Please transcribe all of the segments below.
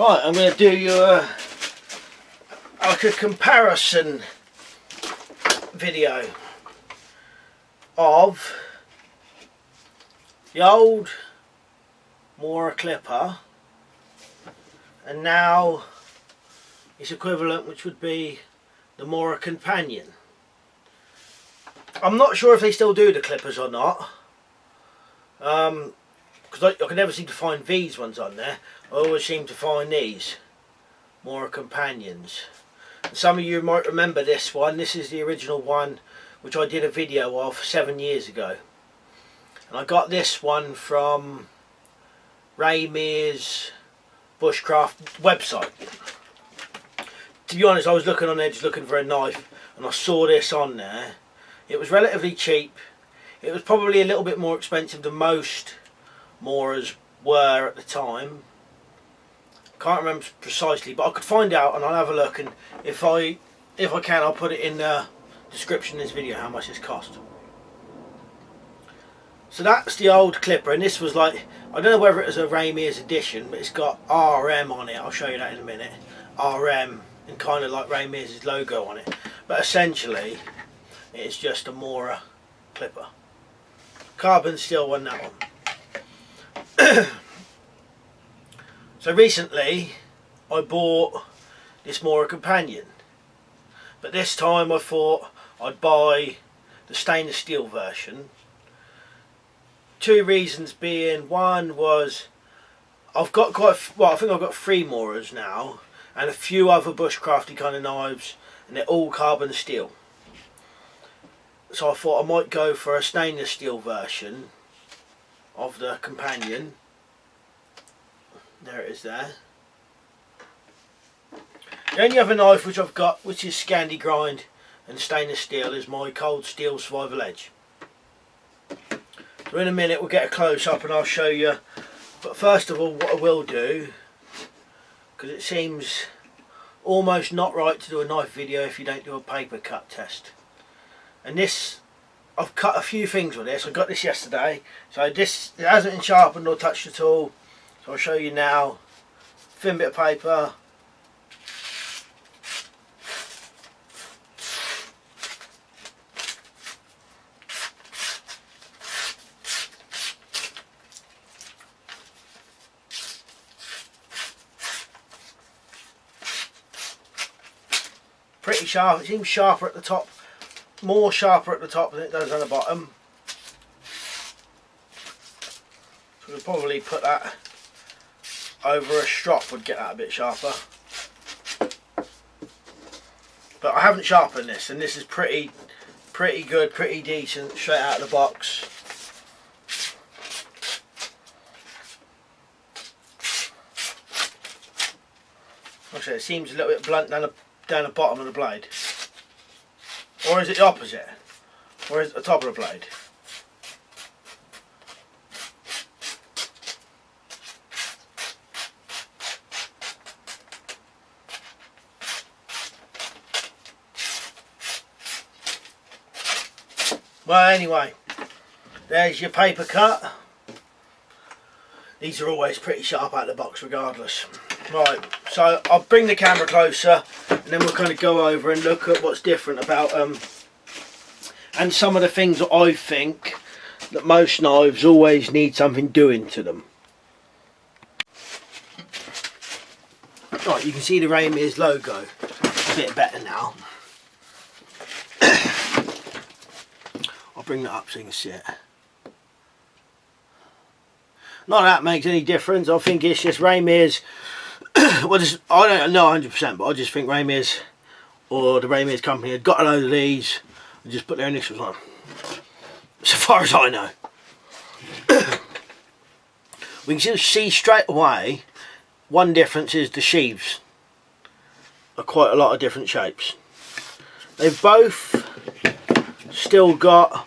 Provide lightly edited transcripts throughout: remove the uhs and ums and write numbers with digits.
Right, I'm going to do you like a comparison video of the old Mora clipper and now its equivalent, which would be the Mora companion. I'm not sure if they still do the clippers or not, because I can never seem to find these ones on there. I always seem to find these Mora companions. And some of you might remember this one. This is the original one which I did a video of 7 years ago, and I got this one from Ray Mears' Bushcraft website. To be honest, I was looking on there just looking for a knife, and I saw this on there. It was relatively cheap. It was probably a little bit more expensive than most Moras were at the time. Can't remember precisely, but I could find out and I'll have a look, and if I can, I'll put it in the description of this video how much this cost. So that's the old clipper, and this was like, I don't know whether it was a Ray Mears edition, but it's got RM on it. I'll show you that in a minute. RM, and kind of like Ray Mears' logo on it, but essentially it's just a Mora clipper. Carbon steel one, that one. So recently I bought this Mora companion, but this time I thought I'd buy the stainless steel version. Two reasons being, one was I've got I think I've got 3 Moras now and a few other bushcrafty kind of knives, and they're all carbon steel. So I thought I might go for a stainless steel version of the companion. There it is there. The only other knife which I've got, which is Scandi grind and stainless steel, is my cold steel survival edge. So in a minute we'll get a close up and I'll show you. But first of all, what I will do, because it seems almost not right to do a knife video if you don't do a paper cut test. And this, I've cut a few things with this. I got this yesterday, so this, it hasn't been sharpened or touched at all. So I'll show you now. Thin bit of paper. Pretty sharp. It seems sharper at the top. More sharper at the top than it does on the bottom. So we'll probably put that over a strop, would get that a bit sharper. But I haven't sharpened this, and this is pretty good, pretty decent straight out of the box. Actually, it seems a little bit blunt down the bottom of the blade. Or is it the opposite? Or is it the top of the blade? Well, anyway, there's your paper cut. These are always pretty sharp out of the box regardless. Right, so I'll bring the camera closer and then we'll kind of go over and look at what's different about them, and some of the things that I think that most knives always need something doing to them. Right, you can see the Ray Mears logo a bit better now. I'll bring that up so you can see it. Not that makes any difference. I think it's just Ray Mears. Well, I don't know 100%, but I just think Ray Mears, or the Ray Mears company, had got a load of these and just put their initials on, so far as I know. We can see straight away one difference is the sheaths are quite a lot of different shapes. They've both still got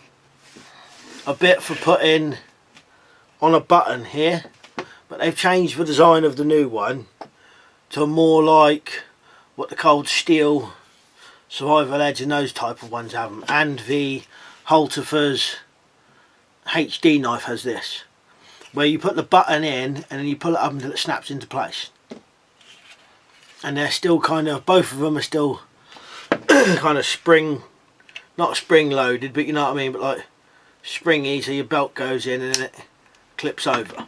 a bit for putting on a button here, but they've changed the design of the new one to more like what the cold steel survival edge and those type of ones have them, and the Holterfer's HD knife has this, where you put the button in and then you pull it up until it snaps into place. and they're still kind of, both of them are still kind of spring, not spring loaded, but you know what I mean, but like springy, so your belt goes in and then it clips over.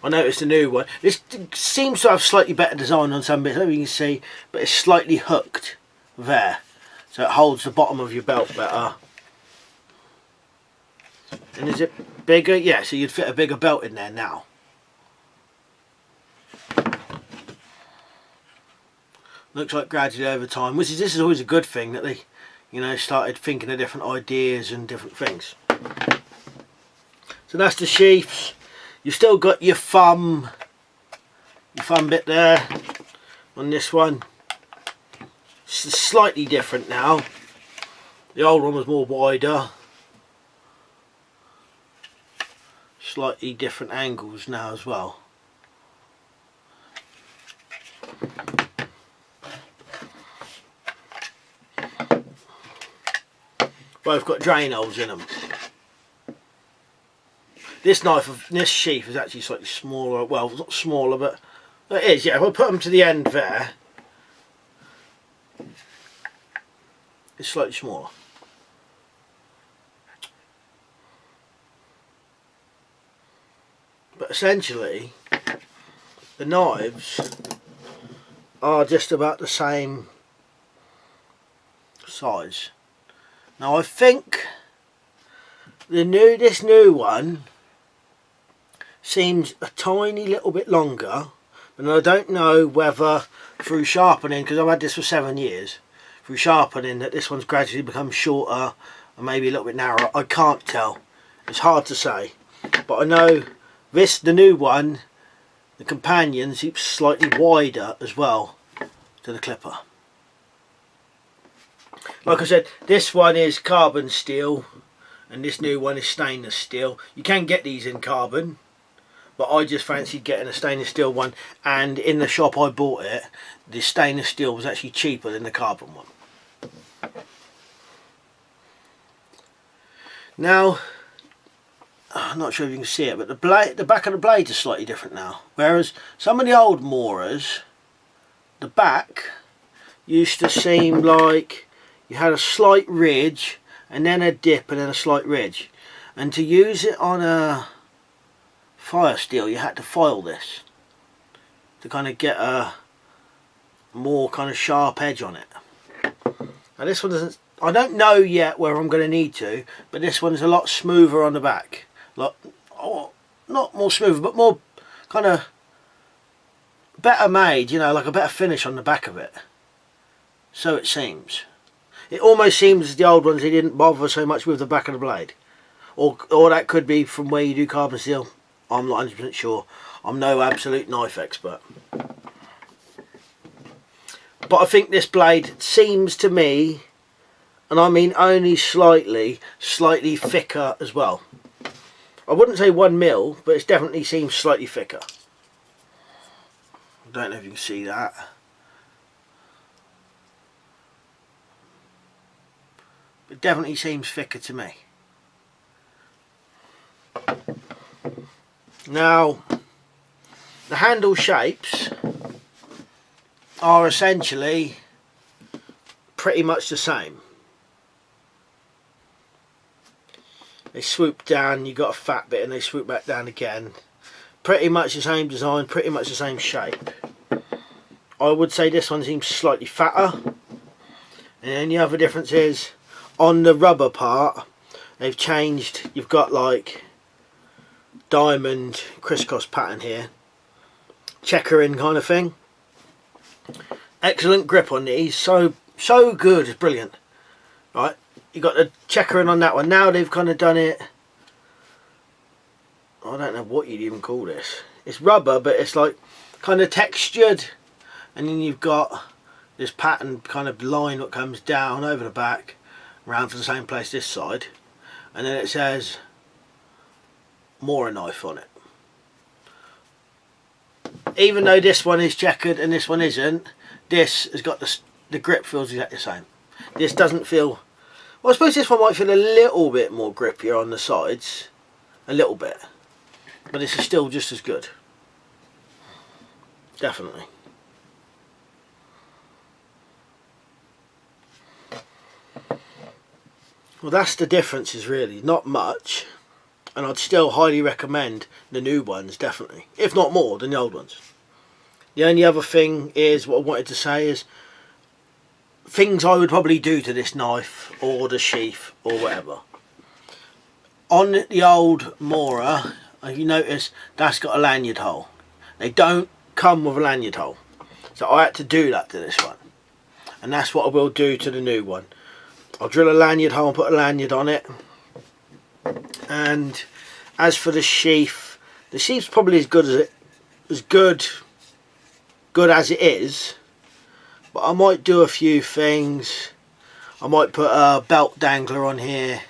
I noticed the new one, this seems to have slightly better design on some bits, I don't know if you can see, but it's slightly hooked there, so it holds the bottom of your belt better. And is it bigger? Yeah, so you'd fit a bigger belt in there now. Looks like gradually over time, which is, this is always a good thing, that they, you know, started thinking of different ideas and different things. So that's the sheaths. You've still got your thumb bit there on this one. It's slightly different now. The old one was more wider. Slightly different angles now as well. Both got drain holes in them. This knife, this sheath is actually slightly smaller. Well, not smaller, but it is. Yeah, if I put them to the end there, it's slightly smaller. But essentially, the knives are just about the same size. Now I think this new one seems a tiny little bit longer, but I don't know whether through sharpening, because I've had this for 7 years, through sharpening that this one's gradually become shorter and maybe a little bit narrower. I can't tell. It's hard to say, but I know this, the new one, the companion seems slightly wider as well to the clipper. Like I said, this one is carbon steel and this new one is stainless steel. You can get these in carbon, but I just fancied getting a stainless steel one, and in the shop I bought it, the stainless steel was actually cheaper than the carbon one. Now, I'm not sure if you can see it, but the back of the blade is slightly different now. Whereas some of the old Moras, the back used to seem like you had a slight ridge and then a dip and then a slight ridge. And to use it on a fire steel, you had to file this to kind of get a more kind of sharp edge on it. Now this one doesn't, I don't know yet where I'm going to need to, but this one's a lot smoother on the back. Like, oh, not more smoother, but more kind of better made, you know, like a better finish on the back of it. So it seems. It almost seems as the old ones, they didn't bother so much with the back of the blade. Or that could be from where you do carbon steel. I'm not 100% sure. I'm no absolute knife expert. But I think this blade seems to me, and I mean only slightly thicker as well. I wouldn't say 1 mil, but it definitely seems slightly thicker. I don't know if you can see that. It definitely seems thicker to me. Now, the handle shapes are essentially pretty much the same. They swoop down, you've got a fat bit, and they swoop back down again. Pretty much the same design, pretty much the same shape. I would say this one seems slightly fatter. And the other difference is, on the rubber part, they've changed, you've got like diamond crisscross pattern here. Checkering kind of thing. Excellent grip on these, so good, it's brilliant. Right, you got the checkering on that one. Now they've kind of done it, I don't know what you'd even call this. It's rubber, but it's like kind of textured, and then you've got this pattern kind of line that comes down over the back, round to the same place this side, and then it says Mora knife on it. Even though this one is checkered and this one isn't, this has got the grip feels exactly the same. This doesn't feel, well, I suppose this one might feel a little bit more grippier on the sides, a little bit, but this is still just as good. definitely. Well, that's the differences really, not much, and I'd still highly recommend the new ones, definitely, if not more than the old ones. The only other thing is, what I wanted to say is, things I would probably do to this knife, or the sheath, or whatever. On the old Mora, if you notice, that's got a lanyard hole. They don't come with a lanyard hole, so I had to do that to this one, and that's what I will do to the new one. I'll drill a lanyard hole and put a lanyard on it. And as for the sheath's probably as good as it is, but I might do a few things. I might put a belt dangler on here,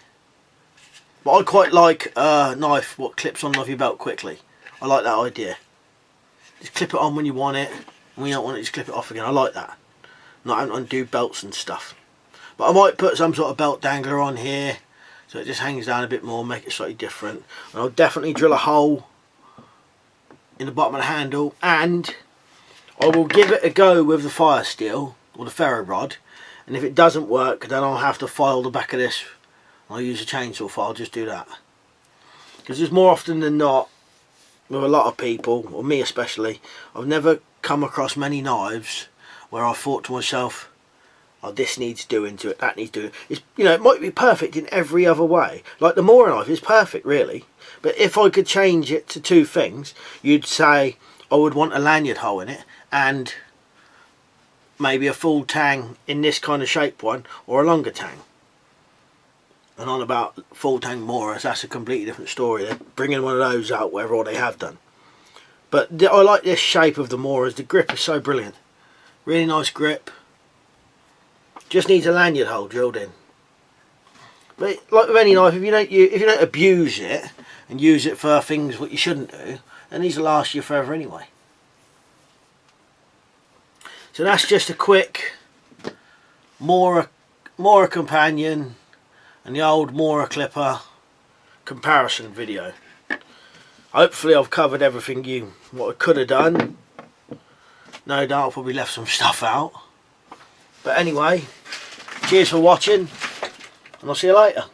but I quite like a knife what clips on off your belt quickly. I like that idea. Just clip it on when you want it, and when you don't want it, just clip it off again. I like that, not having to undo belts and stuff. But I might put some sort of belt dangler on here, so it just hangs down a bit more, make it slightly different. And I'll definitely drill a hole in the bottom of the handle, and I will give it a go with the fire steel, or the ferro rod, and if it doesn't work, then I'll have to file the back of this. I'll use a chainsaw file, just do that. Because there's more often than not, with a lot of people, or me especially, I've never come across many knives where I thought to myself, oh, this needs doing to it, that needs doing. It's, you know, it might be perfect in every other way. Like the Mora knife is perfect, really. But if I could change it to two things, you'd say I would want a lanyard hole in it, and maybe a full tang in this kind of shape one, or a longer tang. And on about full tang Moras, that's a completely different story. They're bringing one of those out, whatever they have done. But I like this shape of the Moras. The grip is so brilliant. Really nice grip. Just needs a lanyard hole drilled in. But like with any knife, if you don't abuse it and use it for things what you shouldn't do, then these will last you forever anyway. So that's just a quick Mora companion and the old Mora clipper comparison video. Hopefully I've covered everything what I could have done. No doubt I'll probably left some stuff out. But anyway, cheers for watching, and I'll see you later.